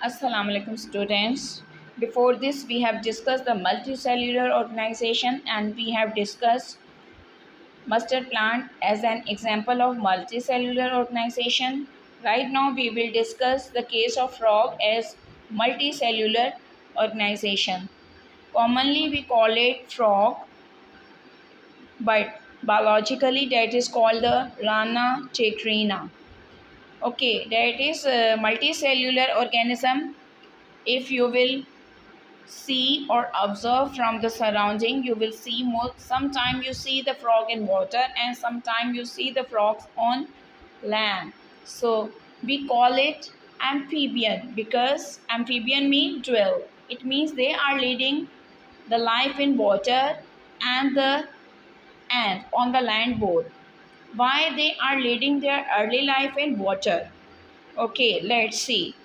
Assalamu alaikum students. Before this we have discussed the multicellular organization and we have discussed mustard plant as an example of multicellular organization. Right now we will discuss the case of frog as multicellular organization. Commonly we call it frog, but biologically that is called the Rana tetrina. Okay, that is a multicellular organism. If you will see or observe from the surrounding, you will see more. Sometime you see the frog in water and sometime you see the frogs on land. So we call it amphibian because amphibian means dwell. It means they are leading the life in water and on the land both. Why they are leading their early life in water? Okay, let's see.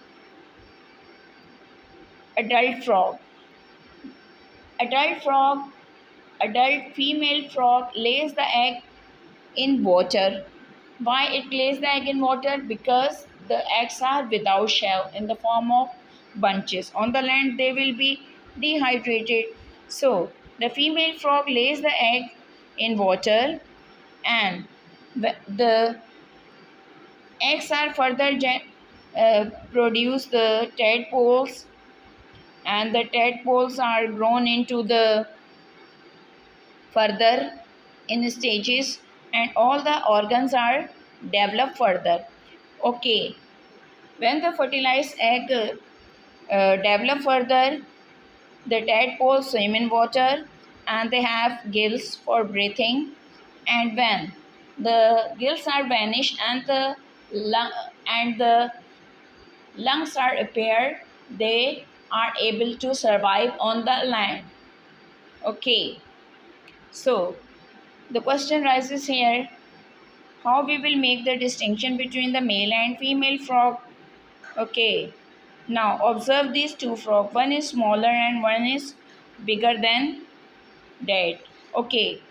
Adult frog. Adult frog, adult female frog lays the egg in water. Why it lays the egg in water? Because the eggs are without shell in the form of bunches. On the land they will be dehydrated. So the female frog lays the egg in water and the eggs are further produce the tadpoles, and the tadpoles are grown into the further in stages and all the organs are developed further. Okay, when the fertilized egg develop further, the tadpoles swim in water and they have gills for breathing, and when the gills are vanished and the lungs are appeared, they are able to survive on the land. Okay, so the question rises here, how we will make the distinction between the male and female frog. Okay, now observe these two frogs, one is smaller and one is bigger than that. Okay,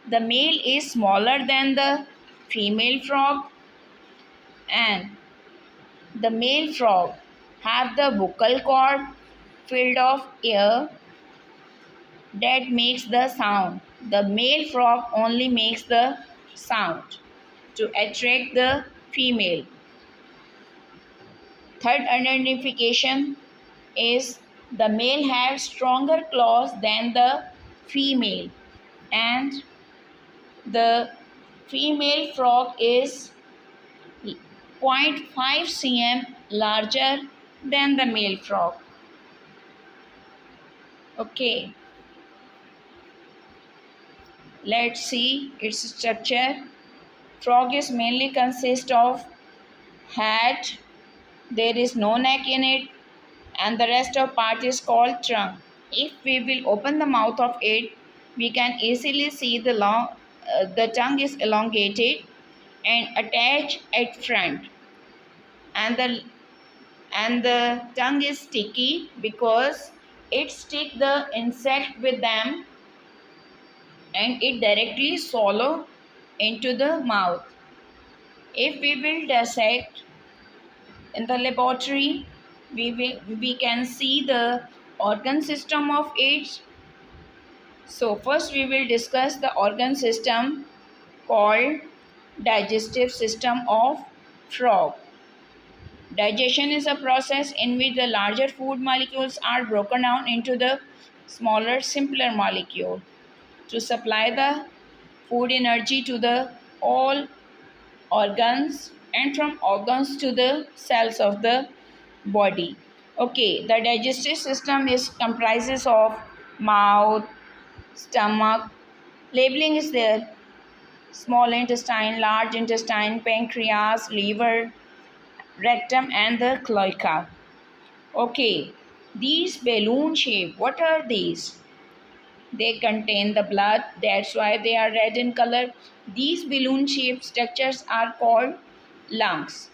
the male is smaller than the female frog, and the male frog have the vocal cord filled of air that makes the sound. The male frog only makes the sound to attract the female. Third identification is the male has stronger claws than the female, and the female frog is 0.5 cm larger than the male frog. Okay, let's see its structure. Frog is mainly consist of head, there is no neck in it, and the rest of part is called trunk. If we will open the mouth of it, we can easily see the tongue is elongated and attached at front, and the tongue is sticky because it stick the insect with them and it directly swallow into the mouth. If we will dissect in the laboratory, we can see the organ system of it. So first we will discuss the organ system called digestive system of frog. Digestion is a process in which the larger food molecules are broken down into the smaller, simpler molecule to supply the food energy to the all organs and from organs to the cells of the body. Okay, the digestive system is comprises of mouth, stomach, labeling is there, small intestine, large intestine, pancreas, liver, rectum and the cloaca. Okay, these balloon shape, what are these? They contain the blood, that's why they are red in color. These balloon shaped structures are called lungs,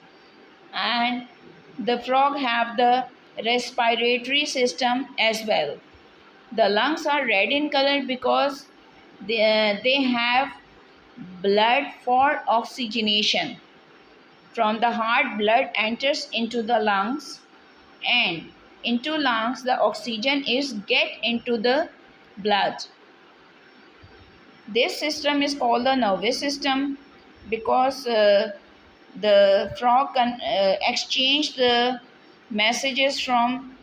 and the frog have the respiratory system as well. The lungs are red in color because they have blood for oxygenation. From the heart, blood enters into the lungs and into lungs. The oxygen is get into the blood. This system is called the nervous system because the frog can exchange the messages from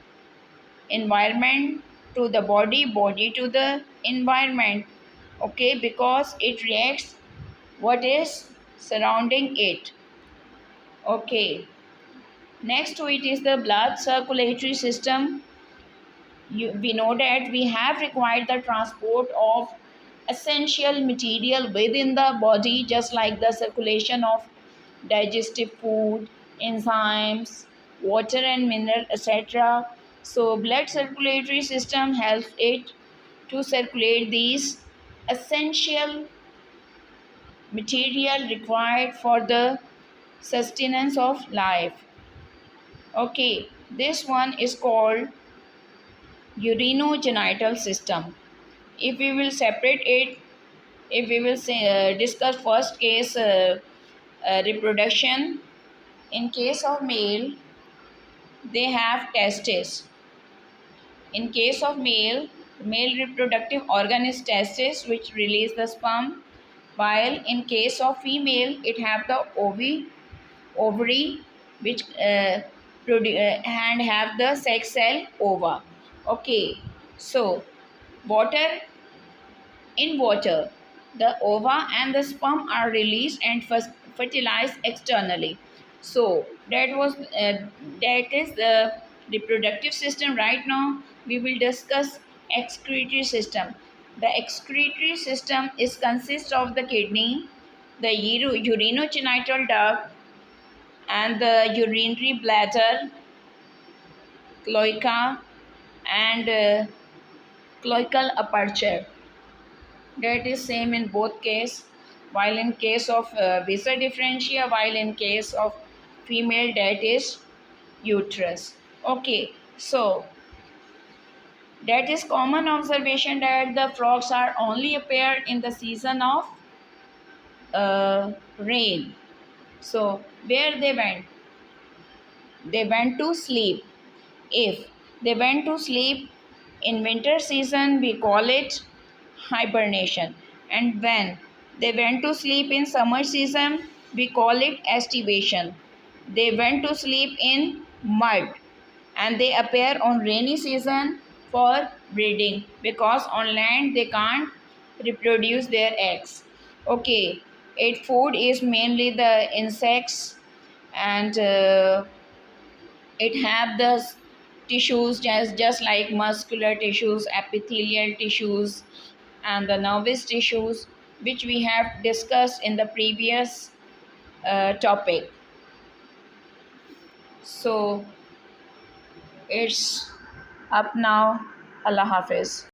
environment to the body, body to the environment. Okay, because it reacts what is surrounding it. Okay, next to it is the blood circulatory system. We know that we have required the transport of essential material within the body, just like the circulation of digestive food, enzymes, water and mineral, etc. So blood circulatory system helps it to circulate these essential material required for the sustenance of life. Okay, this one is called urinogenital system. If we will separate it, if we will say, discuss first case, reproduction. In case of male, they have testes. In case of male reproductive organ is testis, which release the sperm, while in case of female it have the ovary, which and have the sex cell ova. Okay, so water in water, the ova and the sperm are released and fertilized externally. So that is the reproductive system. Right now, we will discuss excretory system. The excretory system is consists of the kidney, the urinogenital duct, and the urinary bladder, cloaca, and cloacal aperture. That is same in both case. While in case of visa differentia, while in case of female, that is uterus. Okay, so that is common observation that the frogs are only appear in the season of rain. So where they went? They went to sleep. If they went to sleep in winter season, we call it hibernation. And when they went to sleep in summer season, we call it estivation. They went to sleep in mud and they appear on rainy season for breeding, because on land they can't reproduce their eggs. Okay, its food is mainly the insects, and it have the tissues just like muscular tissues, epithelial tissues, and the nervous tissues, which we have discussed in the previous topic. So it's up now. Allah Hafiz.